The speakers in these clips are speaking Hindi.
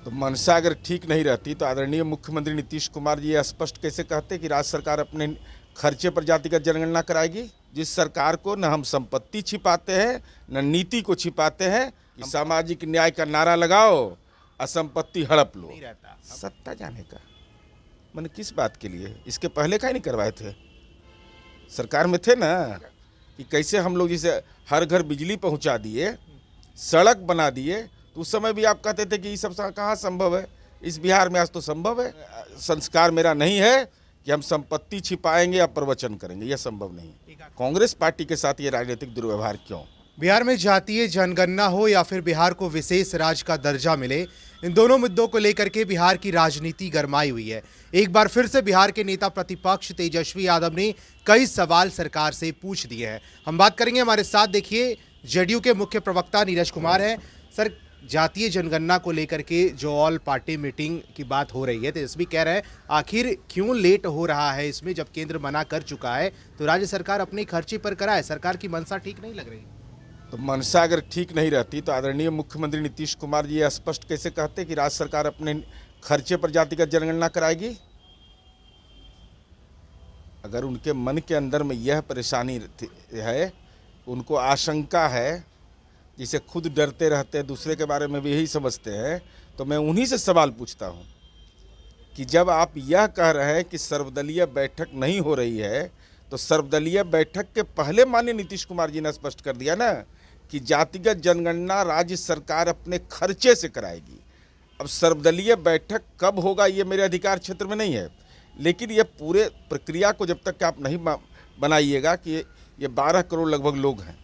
तो मंशा अगर ठीक नहीं रहती तो आदरणीय मुख्यमंत्री नीतीश कुमार जी ये स्पष्ट कैसे कहते कि राज्य सरकार अपने खर्चे पर जातिगत जनगणना कराएगी। जिस सरकार को न हम संपत्ति छिपाते हैं न नीति को छिपाते हैं कि सामाजिक न्याय का नारा लगाओ असंपत्ति हड़प लो। नहीं रहता सत्ता जाने का मैंने किस बात के लिए, इसके पहले का ही नहीं करवाए थे, सरकार में थे ना कि कैसे हम लोग जिसे हर घर बिजली पहुंचा दिए, सड़क बना दिए, तो उस समय भी आप कहते थे कि ये सब कहाँ संभव है। इस बिहार में आज तो संभव है। संस्कार मेरा नहीं है कि हम संपत्ति छिपाएंगे या प्रवचन करेंगे, यह संभव नहीं। कांग्रेस पार्टी के साथ ये राजनीतिक दुर्व्यवहार क्यों? बिहार में जातीय जनगणना हो या फिर बिहार को विशेष राज्य का दर्जा मिले, इन दोनों मुद्दों को लेकर के बिहार की राजनीति गरमाई हुई है। एक बार फिर से बिहार के नेता प्रतिपक्ष तेजस्वी यादव ने कई सवाल सरकार से पूछ दिए हैं। हम बात करेंगे, हमारे साथ देखिए जेडीयू के मुख्य प्रवक्ता नीरज कुमार हैं। सर, जातीय जनगणना को लेकर के जो ऑल पार्टी मीटिंग की बात हो रही है, तेजस्वी कह रहे हैं आखिर क्यों लेट हो रहा है इसमें, जब केंद्र मना कर चुका है तो राज्य सरकार अपने खर्चे पर कराए। सरकार की मंशा ठीक नहीं लग रही। तो मंशा अगर ठीक नहीं रहती तो आदरणीय मुख्यमंत्री नीतीश कुमार जी ये स्पष्ट कैसे कहते कि राज्य सरकार अपने खर्चे पर जातिगत जनगणना कराएगी। अगर उनके मन के अंदर में यह परेशानी है, उनको आशंका है, जिसे खुद डरते रहते हैं, दूसरे के बारे में भी यही समझते हैं, तो मैं उन्हीं से सवाल पूछता हूं कि जब आप यह कह रहे हैं कि सर्वदलीय बैठक नहीं हो रही है, तो सर्वदलीय बैठक के पहले माननीय नीतीश कुमार जी ने स्पष्ट कर दिया ना कि जातिगत जनगणना राज्य सरकार अपने खर्चे से कराएगी। अब सर्वदलीय बैठक कब होगा ये मेरे अधिकार क्षेत्र में नहीं है, लेकिन ये पूरे प्रक्रिया को जब तक आप नहीं बनाइएगा कि ये 12 करोड़ लगभग लोग हैं,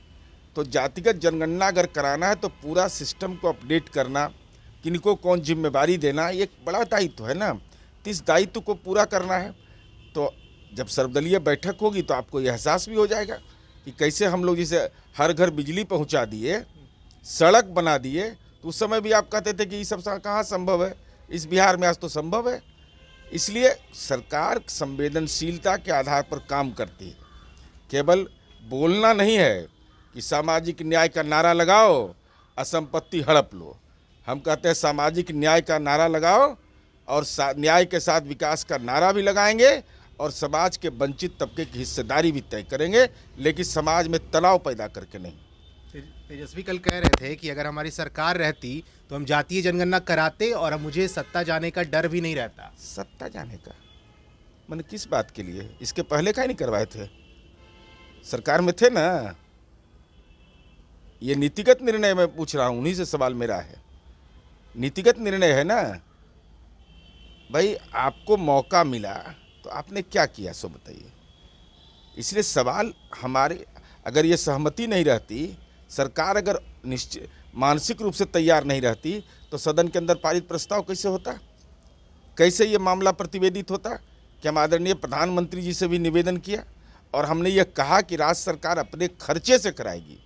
तो जातिगत जनगणना अगर कराना है तो पूरा सिस्टम को अपडेट करना, किनको कौन जिम्मेवारी देना, ये एक बड़ा दायित्व है ना। तो इस दायित्व को पूरा करना है। तो जब सर्वदलीय बैठक होगी तो आपको यह एहसास भी हो जाएगा कि कैसे हम लोग जिसे हर घर बिजली पहुंचा दिए, सड़क बना दिए, तो उस समय भी आप कहते थे कि ये सब कहाँ संभव है। इस बिहार में आज तो संभव है। इसलिए सरकार संवेदनशीलता के आधार पर काम करती है। केवल बोलना नहीं है कि सामाजिक न्याय का नारा लगाओ असंपत्ति हड़प लो। हम कहते हैं सामाजिक न्याय का नारा लगाओ और न्याय के साथ विकास का नारा भी लगाएंगे और समाज के वंचित तबके की हिस्सेदारी भी तय करेंगे, लेकिन समाज में तनाव पैदा करके नहीं। तेजस्वी कल कह रहे थे कि अगर हमारी सरकार रहती तो हम जातीय जनगणना कराते और मुझे सत्ता जाने का डर भी नहीं रहता। सत्ता जाने का मैंने किस बात के लिए, इसके पहले का ही नहीं करवाए थे, सरकार में थे ना। ये नीतिगत निर्णय मैं पूछ रहा हूँ, उन्हीं से सवाल मेरा है। नीतिगत निर्णय है ना भाई, आपको मौका मिला तो आपने क्या किया सो बताइए। इसलिए सवाल हमारे, अगर ये सहमति नहीं रहती, सरकार अगर निश्चित मानसिक रूप से तैयार नहीं रहती, तो सदन के अंदर पारित प्रस्ताव कैसे होता, कैसे ये मामला प्रतिवेदित होता। कि हम आदरणीय प्रधानमंत्री जी से भी निवेदन किया और हमने ये कहा कि राज्य सरकार अपने खर्चे से कराएगी।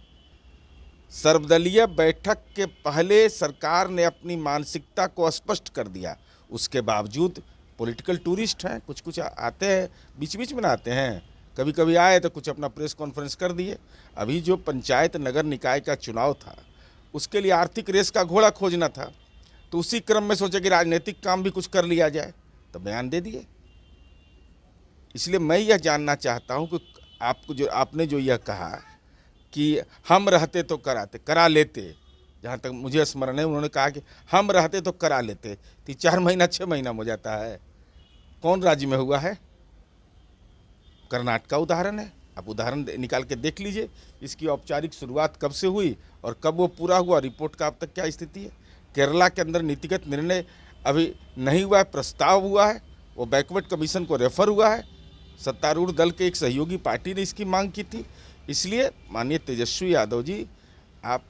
सर्वदलीय बैठक के पहले सरकार ने अपनी मानसिकता को स्पष्ट कर दिया। उसके बावजूद पॉलिटिकल टूरिस्ट हैं, कुछ कुछ आते हैं, बीच बीच में आते हैं, कभी कभी आए तो कुछ अपना प्रेस कॉन्फ्रेंस कर दिए। अभी जो पंचायत नगर निकाय का चुनाव था, उसके लिए आर्थिक रेस का घोड़ा खोजना था, तो उसी क्रम में सोचे कि राजनीतिक काम भी कुछ कर लिया जाए, तो बयान दे दिए। इसलिए मैं यह जानना चाहता हूं कि आपने जो यह कहा कि हम रहते तो करा लेते, जहाँ तक मुझे स्मरण है उन्होंने कहा कि हम रहते तो करा लेते। 4 महीना 6 महीना हो जाता है। कौन राज्य में हुआ है? कर्नाटक का उदाहरण है, आप उदाहरण निकाल के देख लीजिए। इसकी औपचारिक शुरुआत कब से हुई और कब वो पूरा हुआ, रिपोर्ट का अब तक क्या स्थिति है। केरला के अंदर नीतिगत निर्णय अभी नहीं हुआ है, प्रस्ताव हुआ है, वो बैकवर्ड कमीशन को रेफर हुआ है। सत्तारूढ़ दल के एक सहयोगी पार्टी ने इसकी मांग की थी। इसलिए माननीय तेजस्वी यादव जी, आप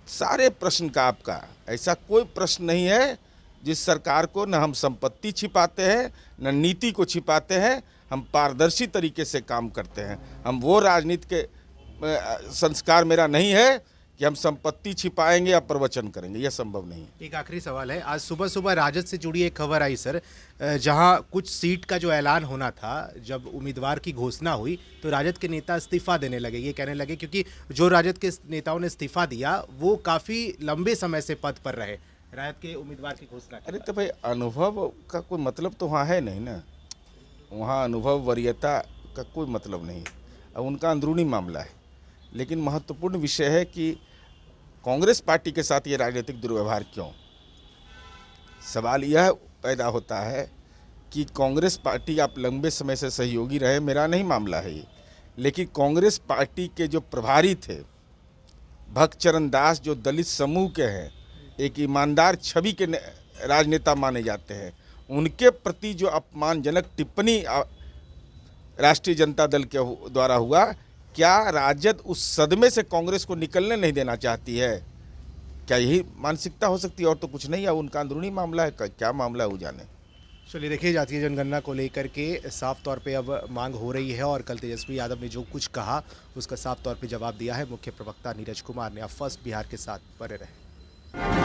सारे प्रश्न का आपका ऐसा कोई प्रश्न नहीं है जिस सरकार को न हम संपत्ति छिपाते हैं न नीति को छिपाते हैं। हम पारदर्शी तरीके से काम करते हैं। हम वो राजनीति के संस्कार मेरा नहीं है कि हम संपत्ति छिपाएंगे या प्रवचन करेंगे, यह संभव नहीं। एक आखिरी सवाल है, आज सुबह सुबह राजद से जुड़ी एक खबर आई सर, जहां कुछ सीट का जो ऐलान होना था, जब उम्मीदवार की घोषणा हुई तो राजद के नेता इस्तीफा देने लगे। ये कहने लगे क्योंकि जो राजद के नेताओं ने इस्तीफा दिया वो काफ़ी लंबे समय से पद पर रहे, रायत के उम्मीदवार की घोषणा के अरे बाद। तो भाई अनुभव का कोई मतलब तो वहाँ है नहीं ना, वहाँ अनुभव वरीयता का कोई मतलब नहीं, अब उनका अंदरूनी मामला है। लेकिन महत्वपूर्ण विषय है कि कांग्रेस पार्टी के साथ ये राजनीतिक दुर्व्यवहार क्यों। सवाल यह पैदा होता है कि कांग्रेस पार्टी आप लंबे समय से सहयोगी रहे, मेरा नहीं मामला है ये, लेकिन कांग्रेस पार्टी के जो प्रभारी थे भक्त चरण दास, जो दलित समूह के हैं, एक ईमानदार छवि के राजनेता माने जाते हैं, उनके प्रति जो अपमानजनक टिप्पणी राष्ट्रीय जनता दल के द्वारा हुआ, क्या राजद उस सदमे से कांग्रेस को निकलने नहीं देना चाहती है? क्या यही मानसिकता हो सकती है और तो कुछ नहीं है? उनका अंदरूनी मामला है, क्या मामला है वो जाने। चलिए देखिए, जातीय जनगणना को लेकर के साफ तौर पे अब मांग हो रही है और कल तेजस्वी यादव ने जो कुछ कहा उसका साफ तौर पे जवाब दिया है मुख्य प्रवक्ता नीरज कुमार ने। अब फर्स्ट बिहार के साथ बने रहे।